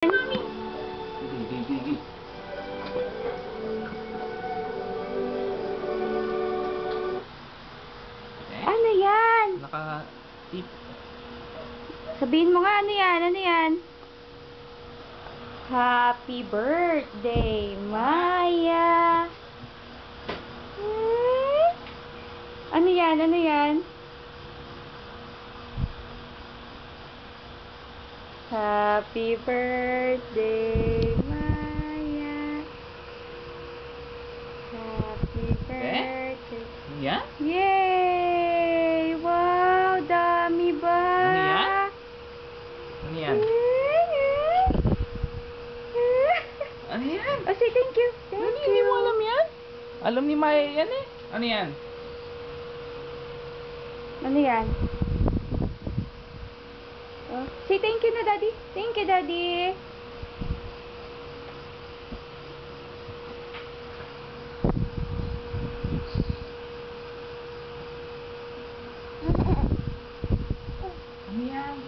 Ano yan? Naka-tip. Sabihin mo nga, ano yan? Ano yan? Happy birthday, Maya! Ano yan? Ano yan? Happy birthday, Maya! Happy birthday! Yan? Yay! Wow! Dami ba? Ano yan? Ano yan? Ano yan? Oh, say thank you. Thank you. Hindi mo alam yan? Alam ni Maya yan eh. Ano yan? Ano yan? Oh, say thank you na, Daddy. Thank you, Daddy. Ano yan?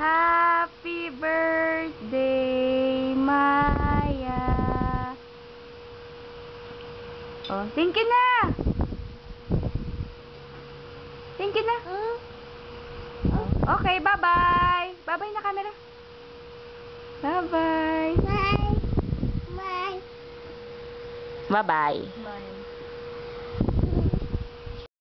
Happy birthday, Maya. Oh, thank you na. Thank you na. Okay, bye-bye. Bye-bye na camera. Bye-bye. Bye. Bye. Bye-bye. Bye.